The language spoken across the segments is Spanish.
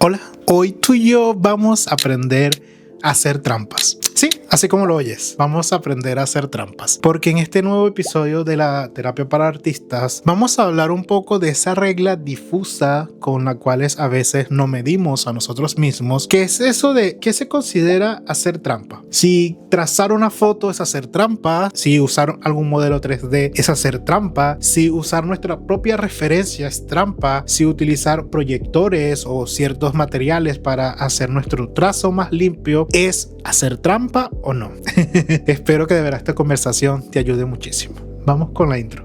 Hola, hoy tú y yo vamos a aprender a hacer trampas. Sí, así como lo oyes, vamos a aprender a hacer trampas. Porque en este nuevo episodio de la terapia para artistas vamos a hablar un poco de esa regla difusa con la cual a veces no medimos a nosotros mismos. ¿Qué es eso de qué se considera hacer trampa? Si trazar una foto es hacer trampa, si usar algún modelo 3D es hacer trampa, si usar nuestra propia referencia es trampa, si utilizar proyectores o ciertos materiales para hacer nuestro trazo más limpio es hacer trampa o no. Espero que de verdad esta conversación te ayude muchísimo. Vamos con la intro.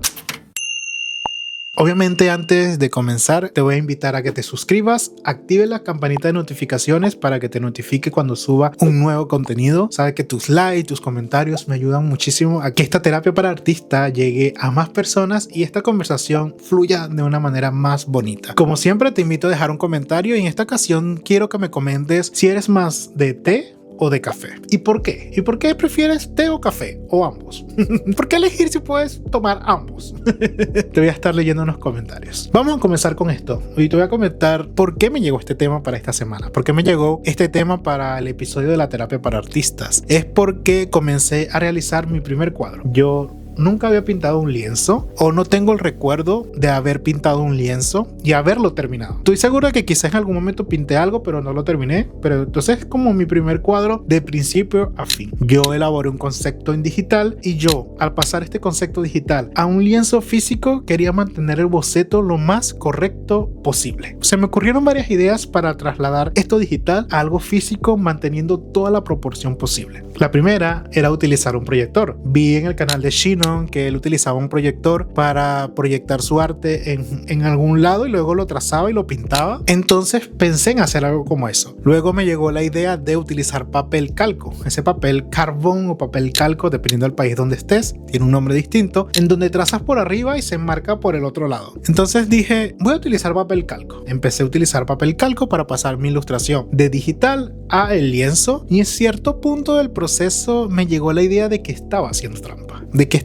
Obviamente, antes de comenzar, te voy a invitar a que te suscribas, active la campanita de notificaciones para que te notifique cuando suba un nuevo contenido. Sabes que tus likes, tus comentarios me ayudan muchísimo a que esta terapia para artistas llegue a más personas y esta conversación fluya de una manera más bonita. Como siempre, te invito a dejar un comentario y en esta ocasión quiero que me comentes si eres más de té o de café. ¿Y por qué? ¿Y por qué prefieres té o café? O ambos. ¿Por qué elegir si puedes tomar ambos? Te voy a estar leyendo unos comentarios. Vamos a comenzar con esto. Hoy te voy a comentar por qué me llegó este tema para esta semana. ¿Por qué me llegó este tema para el episodio de la terapia para artistas? Es porque comencé a realizar mi primer cuadro. Yo nunca había pintado un lienzo o no tengo el recuerdo de haber pintado un lienzo y haberlo terminado. Estoy seguro de que quizás en algún momento pinté algo pero no lo terminé, pero entonces es como mi primer cuadro de principio a fin. Yo elaboré un concepto en digital y yo, al pasar este concepto digital a un lienzo físico, quería mantener el boceto lo más correcto posible. Se me ocurrieron varias ideas para trasladar esto digital a algo físico manteniendo toda la proporción posible. La primera era utilizar un proyector. Vi en el canal de Shino que él utilizaba un proyector para proyectar su arte en algún lado y luego lo trazaba y lo pintaba. Entonces pensé en hacer algo como eso. Luego me llegó la idea de utilizar papel calco. Ese papel carbón o papel calco, dependiendo del país donde estés, tiene un nombre distinto, en donde trazas por arriba y se enmarca por el otro lado. Entonces dije, voy a utilizar papel calco. Empecé a utilizar papel calco para pasar mi ilustración de digital a el lienzo y en cierto punto del proceso me llegó la idea de que estaba haciendo trampa.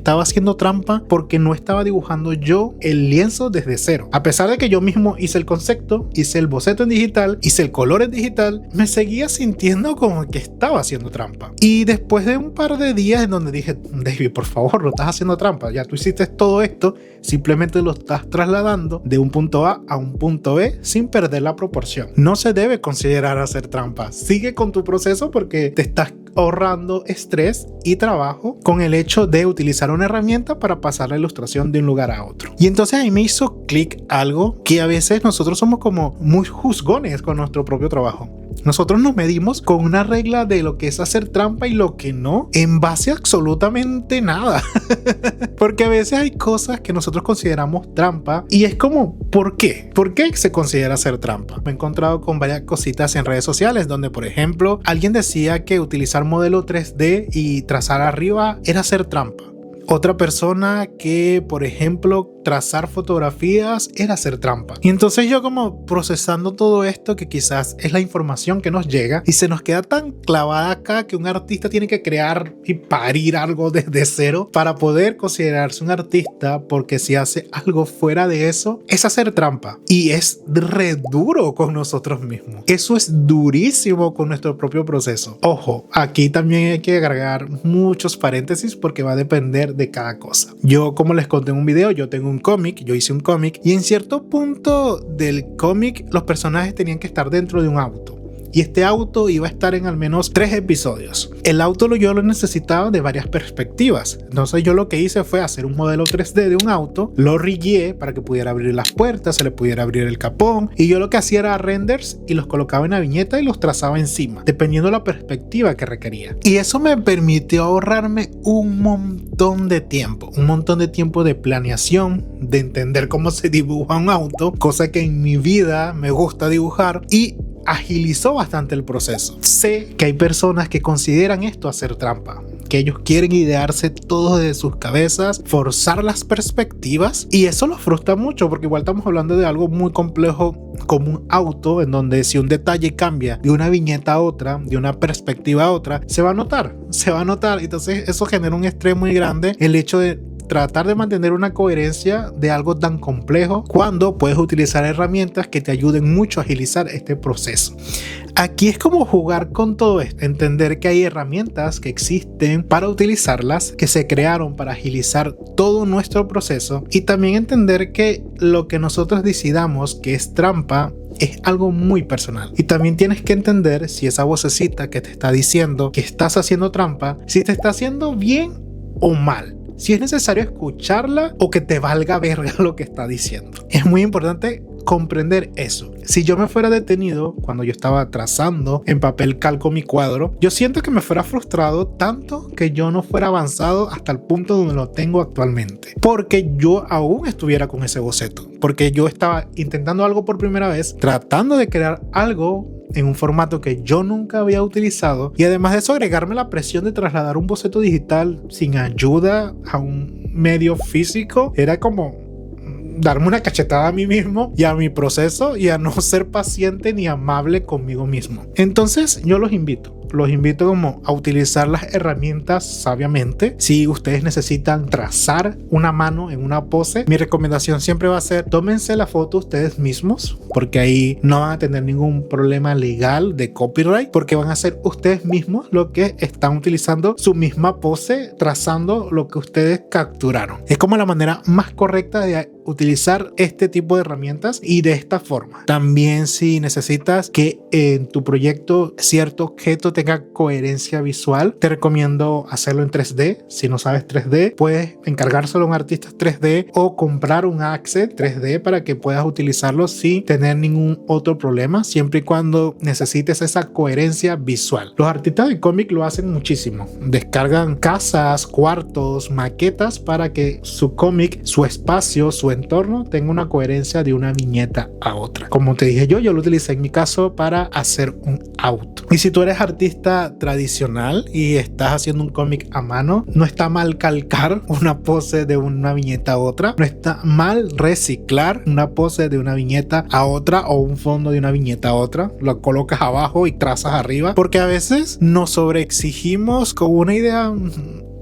Estaba haciendo trampa porque no estaba dibujando yo el lienzo desde cero. A pesar de que yo mismo hice el concepto, hice el boceto en digital, hice el color en digital, me seguía sintiendo como que estaba haciendo trampa. Y después de un par de días en donde dije, David, por favor, no estás haciendo trampa. Ya tú hiciste todo esto, simplemente lo estás trasladando de un punto A a un punto B sin perder la proporción. No se debe considerar hacer trampa. Sigue con tu proceso porque te estás ahorrando estrés y trabajo con el hecho de utilizar una herramienta para pasar la ilustración de un lugar a otro. Y entonces ahí me hizo clic algo que a veces nosotros somos como muy juzgones con nuestro propio trabajo. Nosotros nos medimos con una regla de lo que es hacer trampa y lo que no, en base a absolutamente nada. Porque a veces hay cosas que nosotros consideramos trampa y es como, ¿por qué? ¿Por qué se considera hacer trampa? Me he encontrado con varias cositas en redes sociales donde, por ejemplo, alguien decía que utilizar modelo 3D y trazar arriba era hacer trampa. Otra persona que, por ejemplo, trazar fotografías era hacer trampa. Y entonces yo como procesando todo esto que quizás es la información que nos llega y se nos queda tan clavada acá que un artista tiene que crear y parir algo desde cero para poder considerarse un artista, porque si hace algo fuera de eso es hacer trampa. Y es re duro con nosotros mismos. Eso es durísimo con nuestro propio proceso. Ojo, aquí también hay que agregar muchos paréntesis porque va a depender de cada cosa. Yo, como les conté en un video, yo tengo un cómic, yo hice un cómic y en cierto punto del cómic los personajes tenían que estar dentro de un auto. Y este auto iba a estar en al menos 3 episodios. El auto yo lo necesitaba de varias perspectivas. Entonces yo lo que hice fue hacer un modelo 3D de un auto, lo rigué para que pudiera abrir las puertas, se le pudiera abrir el capón. Y yo lo que hacía era renders y los colocaba en la viñeta y los trazaba encima, dependiendo de la perspectiva que requería. Y eso me permitió ahorrarme un montón de tiempo de planeación, de entender cómo se dibuja un auto, cosa que en mi vida me gusta dibujar, y agilizó bastante el proceso. Sé que hay personas que consideran esto hacer trampa, que ellos quieren idearse todo desde sus cabezas, forzar las perspectivas, y eso los frustra mucho porque igual estamos hablando de algo muy complejo como un auto, en donde si un detalle cambia de una viñeta a otra, de una perspectiva a otra, se va a notar. Entonces eso genera un estrés muy grande, el hecho de tratar de mantener una coherencia de algo tan complejo cuando puedes utilizar herramientas que te ayuden mucho a agilizar este proceso. Aquí es como jugar con todo esto, entender que hay herramientas que existen para utilizarlas, que se crearon para agilizar todo nuestro proceso, y también entender que lo que nosotros decidamos que es trampa es algo muy personal. Y también tienes que entender si esa vocecita que te está diciendo que estás haciendo trampa, si te está haciendo bien o mal. Si es necesario escucharla o que te valga verga lo que está diciendo. Es muy importante comprender eso. Si yo me fuera detenido cuando yo estaba trazando en papel calco mi cuadro, yo siento que me fuera frustrado tanto que yo no fuera avanzado hasta el punto donde lo tengo actualmente, porque yo aún estuviera con ese boceto, porque yo estaba intentando algo por primera vez, tratando de crear algo en un formato que yo nunca había utilizado, y además de eso agregarme la presión de trasladar un boceto digital sin ayuda a un medio físico. Era como darme una cachetada a mí mismo y a mi proceso, y a no ser paciente ni amable conmigo mismo. Entonces yo los invito como a utilizar las herramientas sabiamente. Si ustedes necesitan trazar una mano en una pose, mi recomendación siempre va a ser: tómense la foto ustedes mismos, porque ahí no van a tener ningún problema legal de copyright, porque van a ser ustedes mismos los que están utilizando su misma pose, trazando lo que ustedes capturaron. Es como la manera más correcta de utilizar este tipo de herramientas, y de esta forma. También, si necesitas que en tu proyecto cierto objeto tenga coherencia visual, te recomiendo hacerlo en 3D. Si no sabes 3D, puedes encargárselo a un artista 3D o comprar un asset 3D para que puedas utilizarlo sin tener ningún otro problema, siempre y cuando necesites esa coherencia visual. Los artistas de cómic lo hacen muchísimo. Descargan casas, cuartos, maquetas para que su cómic, su espacio, su entorno tenga una coherencia de una viñeta a otra. Como te dije, yo lo utilicé en mi caso para hacer un auto. Y si tú eres artista tradicional y estás haciendo un cómic a mano, no está mal calcar una pose de una viñeta a otra, no está mal reciclar una pose de una viñeta a otra o un fondo de una viñeta a otra, lo colocas abajo y trazas arriba, porque a veces nos sobreexigimos con una idea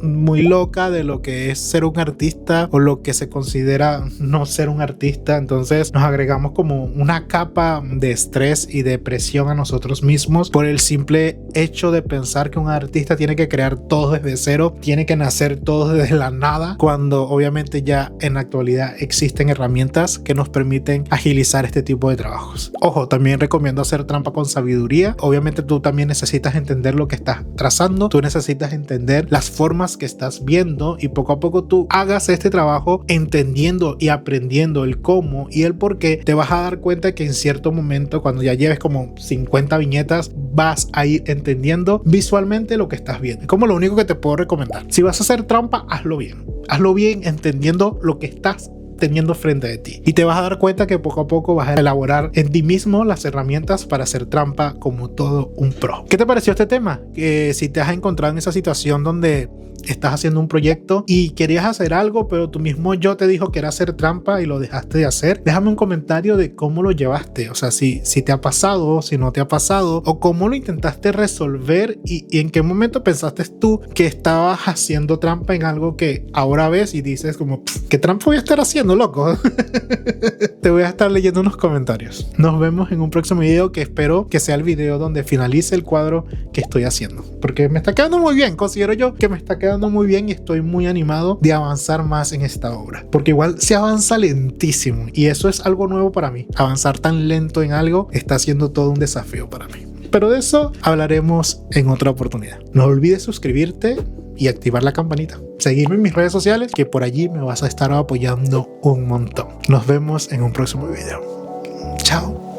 muy loca de lo que es ser un artista o lo que se considera no ser un artista. Entonces nos agregamos como una capa de estrés y de presión a nosotros mismos por el simple hecho de pensar que un artista tiene que crear todo desde cero, tiene que nacer todo desde la nada, cuando obviamente ya en la actualidad existen herramientas que nos permiten agilizar este tipo de trabajos. Ojo, también recomiendo hacer trampa con sabiduría. Obviamente tú también necesitas entender lo que estás trazando, tú necesitas entender las formas que estás viendo, y poco a poco tú hagas este trabajo entendiendo y aprendiendo el cómo y el por qué. Te vas a dar cuenta que en cierto momento, cuando ya lleves como 50 viñetas, vas a ir entendiendo visualmente lo que estás viendo. Es como lo único que te puedo recomendar. Si vas a hacer trampa, hazlo bien entendiendo lo que estás teniendo frente de ti, y te vas a dar cuenta que poco a poco vas a elaborar en ti mismo las herramientas para hacer trampa como todo un pro. ¿Qué te pareció este tema? Si te has encontrado en esa situación donde estás haciendo un proyecto y querías hacer algo, pero tu mismo yo te dijo que era hacer trampa y lo dejaste de hacer, déjame un comentario de cómo lo llevaste. O sea, si te ha pasado, si no te ha pasado, o cómo lo intentaste resolver, y en qué momento pensaste tú que estabas haciendo trampa en algo que ahora ves y dices como, ¿qué trampa voy a estar haciendo, loco? Te voy a estar leyendo unos comentarios. Nos vemos en un próximo video, que espero que sea el video donde finalice el cuadro que estoy haciendo, porque me está quedando muy bien. Considero yo que me está quedando muy bien y estoy muy animado de avanzar más en esta obra, porque igual se avanza lentísimo y eso es algo nuevo para mí. Avanzar tan lento en algo está siendo todo un desafío para mí, pero de eso hablaremos en otra oportunidad. No olvides suscribirte y activar la campanita, seguirme en mis redes sociales, que por allí me vas a estar apoyando un montón. Nos vemos en un próximo video. Chao.